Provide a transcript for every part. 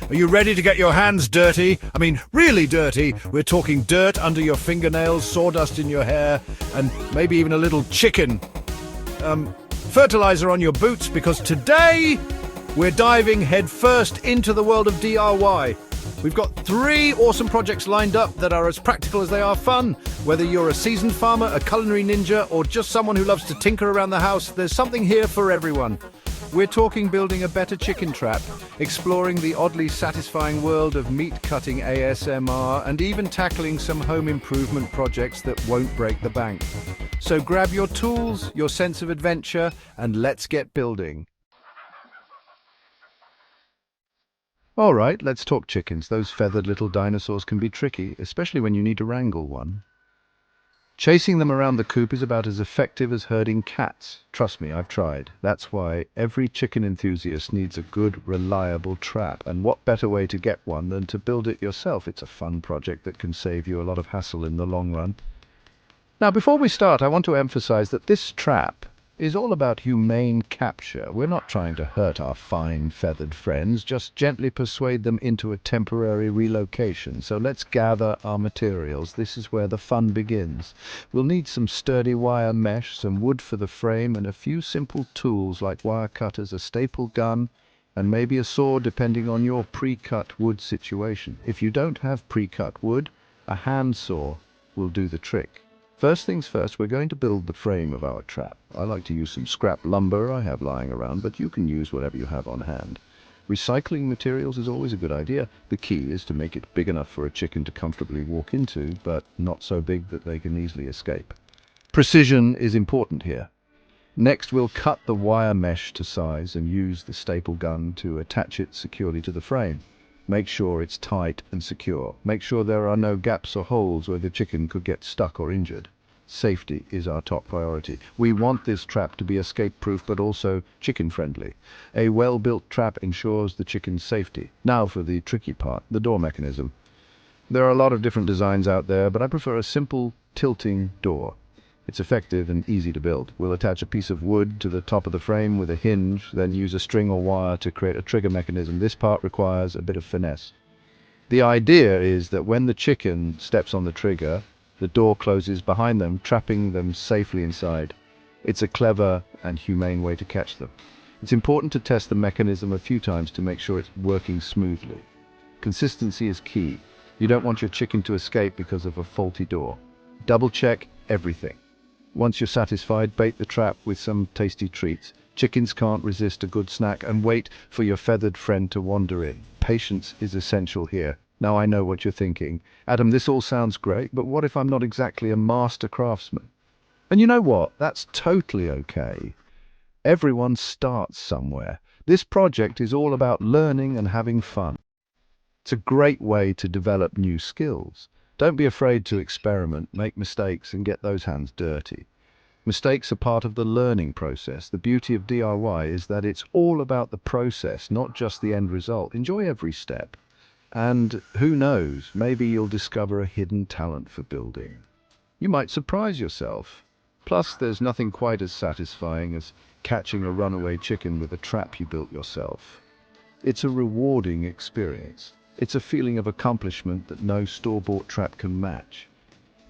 Are you ready to get your hands dirty? I mean, really dirty. We're talking dirt under your fingernails, sawdust in your hair, and maybe even a little chicken. Fertilizer on your boots, because today we're diving headfirst into the world of DIY. We've got 3 awesome projects lined up that are as practical as they are fun. Whether you're a seasoned farmer, a culinary ninja, or just someone who loves to tinker around the house, there's something here for everyone. We're talking building a better chicken trap, exploring the oddly satisfying world of meat-cutting ASMR, and even tackling some home improvement projects that won't break the bank. So grab your tools, your sense of adventure, and let's get building. All right, let's talk chickens. Those feathered little dinosaurs can be tricky, especially when you need to wrangle one. Chasing them around the coop is about as effective as herding cats. Trust me, I've tried. That's why every chicken enthusiast needs a good, reliable trap. And what better way to get one than to build it yourself? It's a fun project that can save you a lot of hassle in the long run. Now, before we start, I want to emphasize that this trap is all about humane capture. We're not trying to hurt our fine feathered friends, just gently persuade them into a temporary relocation. So let's gather our materials. This is where the fun begins. We'll need some sturdy wire mesh, some wood for the frame, and a few simple tools like wire cutters, a staple gun, and maybe a saw depending on your pre-cut wood situation. If you don't have pre-cut wood, a hand saw will do the trick. First things first, we're going to build the frame of our trap. I like to use some scrap lumber I have lying around, but you can use whatever you have on hand. Recycling materials is always a good idea. The key is to make it big enough for a chicken to comfortably walk into, but not so big that they can easily escape. Precision is important here. Next, we'll cut the wire mesh to size and use the staple gun to attach it securely to the frame. Make sure it's tight and secure. Make sure there are no gaps or holes where the chicken could get stuck or injured. Safety is our top priority. We want this trap to be escape-proof but also chicken-friendly. A well-built trap ensures the chicken's safety. Now for the tricky part, the door mechanism. There are a lot of different designs out there, but I prefer a simple tilting door. It's effective and easy to build. We'll attach a piece of wood to the top of the frame with a hinge, then use a string or wire to create a trigger mechanism. This part requires a bit of finesse. The idea is that when the chicken steps on the trigger, the door closes behind them, trapping them safely inside. It's a clever and humane way to catch them. It's important to test the mechanism a few times to make sure it's working smoothly. Consistency is key. You don't want your chicken to escape because of a faulty door. Double check everything. Once you're satisfied, bait the trap with some tasty treats. Chickens can't resist a good snack, and wait for your feathered friend to wander in. Patience is essential here. Now I know what you're thinking. Adam, this all sounds great, but what if I'm not exactly a master craftsman? And you know what? That's totally okay. Everyone starts somewhere. This project is all about learning and having fun. It's a great way to develop new skills. Don't be afraid to experiment, make mistakes, and get those hands dirty. Mistakes are part of the learning process. The beauty of DIY is that it's all about the process, not just the end result. Enjoy every step. And who knows, maybe you'll discover a hidden talent for building. You might surprise yourself. Plus, there's nothing quite as satisfying as catching a runaway chicken with a trap you built yourself. It's a rewarding experience. It's a feeling of accomplishment that no store-bought trap can match.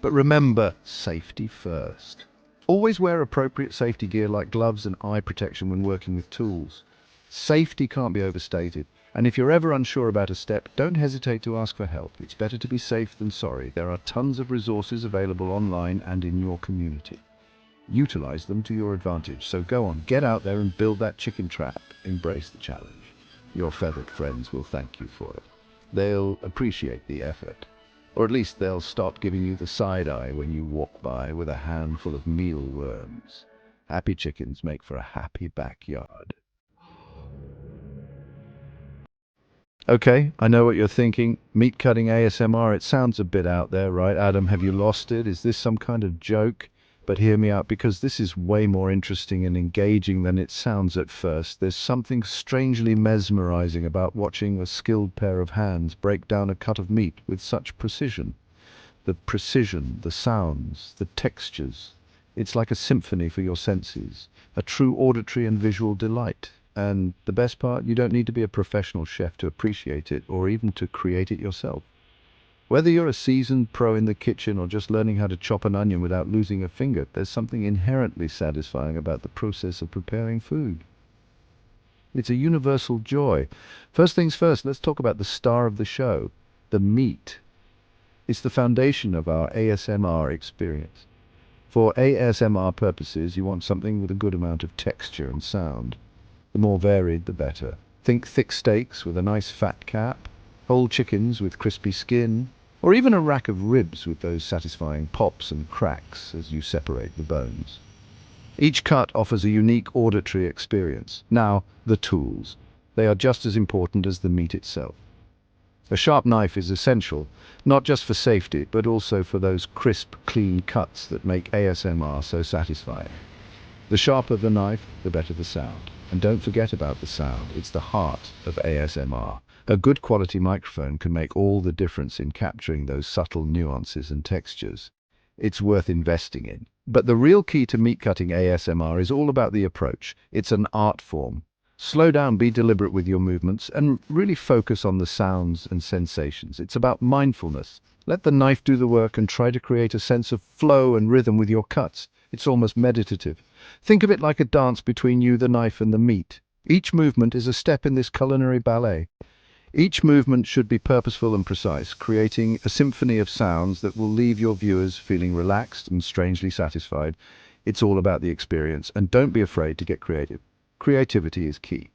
But remember, safety first. Always wear appropriate safety gear like gloves and eye protection when working with tools. Safety can't be overstated, and if you're ever unsure about a step, don't hesitate to ask for help. It's better to be safe than sorry. There are tons of resources available online and in your community. Utilize them to your advantage. So go on, get out there and build that chicken trap. Embrace the challenge. Your feathered friends will thank you for it. They'll appreciate the effort. Or at least they'll stop giving you the side eye when you walk by with a handful of mealworms. Happy chickens make for a happy backyard. Okay, I know what you're thinking. Meat cutting ASMR, it sounds a bit out there, right? Adam, have you lost it? Is this some kind of joke? But hear me out, because this is way more interesting and engaging than it sounds at first. There's something strangely mesmerizing about watching a skilled pair of hands break down a cut of meat with such precision. The precision, the sounds, the textures. It's like a symphony for your senses, a true auditory and visual delight. And the best part, you don't need to be a professional chef to appreciate it or even to create it yourself. Whether you're a seasoned pro in the kitchen or just learning how to chop an onion without losing a finger, there's something inherently satisfying about the process of preparing food. It's a universal joy. First things first, let's talk about the star of the show, the meat. It's the foundation of our ASMR experience. For ASMR purposes, you want something with a good amount of texture and sound. The more varied, the better. Think thick steaks with a nice fat cap, whole chickens with crispy skin, or even a rack of ribs with those satisfying pops and cracks as you separate the bones. Each cut offers a unique auditory experience. Now, the tools. They are just as important as the meat itself. A sharp knife is essential, not just for safety, but also for those crisp, clean cuts that make ASMR so satisfying. The sharper the knife, the better the sound. And don't forget about the sound. It's the heart of ASMR. A good quality microphone can make all the difference in capturing those subtle nuances and textures. It's worth investing in. But the real key to meat cutting ASMR is all about the approach. It's an art form. Slow down, be deliberate with your movements, and really focus on the sounds and sensations. It's about mindfulness. Let the knife do the work and try to create a sense of flow and rhythm with your cuts. It's almost meditative. Think of it like a dance between you, the knife, and the meat. Each movement is a step in this culinary ballet. Each movement should be purposeful and precise, creating a symphony of sounds that will leave your viewers feeling relaxed and strangely satisfied. It's all about the experience, and don't be afraid to get creative. Creativity is key.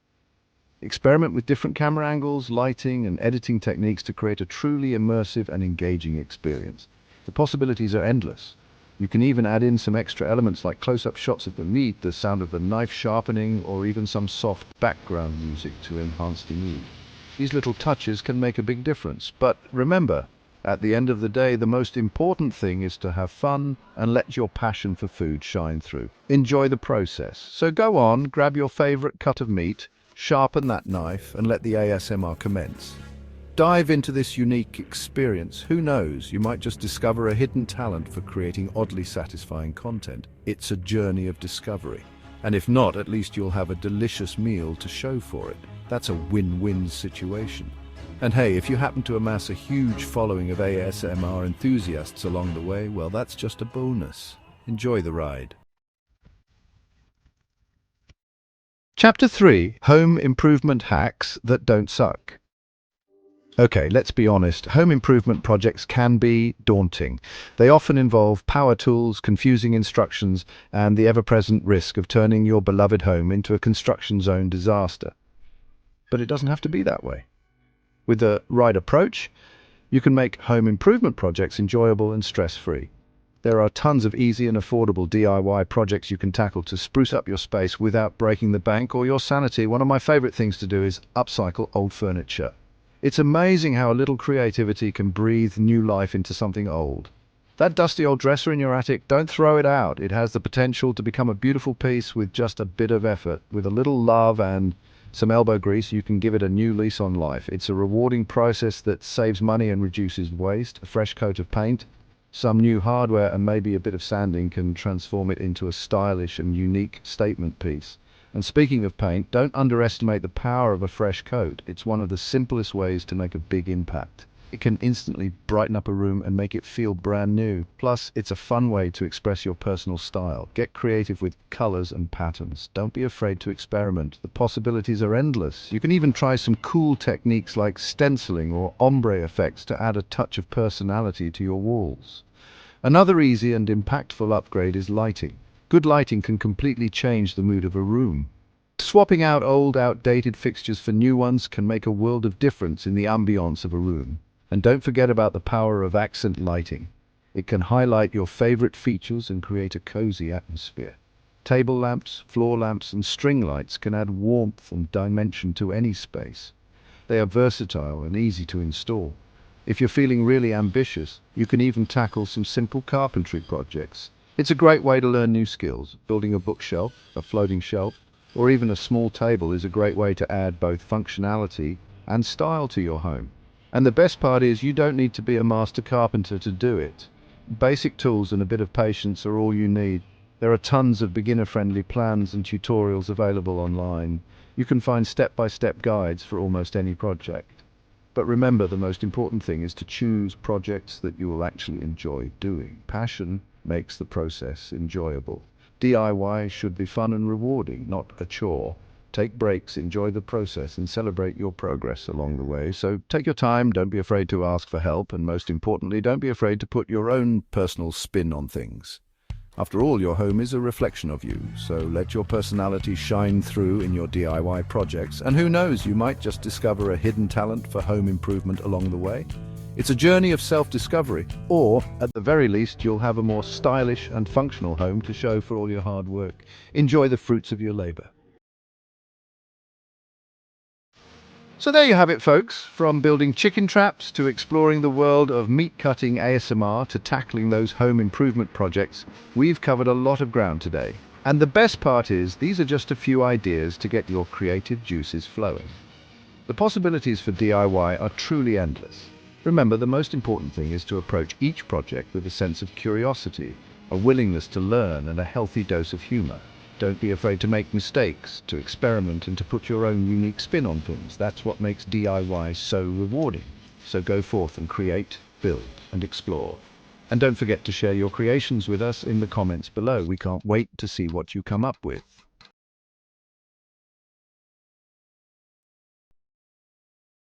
Experiment with different camera angles, lighting, and editing techniques to create a truly immersive and engaging experience. The possibilities are endless. You can even add in some extra elements like close-up shots of the meat, the sound of the knife sharpening, or even some soft background music to enhance the mood. These little touches can make a big difference. But remember, at the end of the day, the most important thing is to have fun and let your passion for food shine through. Enjoy the process. So go on, grab your favorite cut of meat, sharpen that knife, and let the ASMR commence. Dive into this unique experience. Who knows, you might just discover a hidden talent for creating oddly satisfying content. It's a journey of discovery. And if not, at least you'll have a delicious meal to show for it. That's a win-win situation. And hey, if you happen to amass a huge following of ASMR enthusiasts along the way, well, that's just a bonus. Enjoy the ride. Chapter 3: Home Improvement Hacks That Don't Suck. Okay, let's be honest, home improvement projects can be daunting. They often involve power tools, confusing instructions, and the ever-present risk of turning your beloved home into a construction zone disaster. But it doesn't have to be that way. With the right approach, you can make home improvement projects enjoyable and stress-free. There are tons of easy and affordable DIY projects you can tackle to spruce up your space without breaking the bank or your sanity. One of my favorite things to do is upcycle old furniture. It's amazing how a little creativity can breathe new life into something old. That dusty old dresser in your attic, don't throw it out. It has the potential to become a beautiful piece with just a bit of effort. With a little love and some elbow grease, you can give it a new lease on life. It's a rewarding process that saves money and reduces waste. A fresh coat of paint, some new hardware, and maybe a bit of sanding can transform it into a stylish and unique statement piece. And speaking of paint, don't underestimate the power of a fresh coat. It's one of the simplest ways to make a big impact. It can instantly brighten up a room and make it feel brand new. Plus, it's a fun way to express your personal style. Get creative with colors and patterns. Don't be afraid to experiment. The possibilities are endless. You can even try some cool techniques like stenciling or ombre effects to add a touch of personality to your walls. Another easy and impactful upgrade is lighting. Good lighting can completely change the mood of a room. Swapping out old, outdated fixtures for new ones can make a world of difference in the ambiance of a room. And don't forget about the power of accent lighting. It can highlight your favorite features and create a cozy atmosphere. Table lamps, floor lamps, and string lights can add warmth and dimension to any space. They are versatile and easy to install. If you're feeling really ambitious, you can even tackle some simple carpentry projects. It's a great way to learn new skills. Building a bookshelf, a floating shelf, or even a small table is a great way to add both functionality and style to your home. And the best part is you don't need to be a master carpenter to do it. Basic tools and a bit of patience are all you need. There are tons of beginner-friendly plans and tutorials available online. You can find step-by-step guides for almost any project. But remember, the most important thing is to choose projects that you will actually enjoy doing. Passion makes the process enjoyable. DIY should be fun and rewarding, not a chore. Take breaks, enjoy the process, and celebrate your progress along the way. So take your time, don't be afraid to ask for help, and most importantly, don't be afraid to put your own personal spin on things. After all, your home is a reflection of you, so let your personality shine through in your DIY projects. And who knows, you might just discover a hidden talent for home improvement along the way. It's a journey of self-discovery, or at the very least, you'll have a more stylish and functional home to show for all your hard work. Enjoy the fruits of your labor. So there you have it, folks. From building chicken traps to exploring the world of meat cutting ASMR to tackling those home improvement projects, we've covered a lot of ground today. And the best part is, these are just a few ideas to get your creative juices flowing. The possibilities for DIY are truly endless. Remember, the most important thing is to approach each project with a sense of curiosity, a willingness to learn, and a healthy dose of humor. Don't be afraid to make mistakes, to experiment, and to put your own unique spin on things. That's what makes DIY so rewarding. So go forth and create, build, and explore. And don't forget to share your creations with us in the comments below. We can't wait to see what you come up with.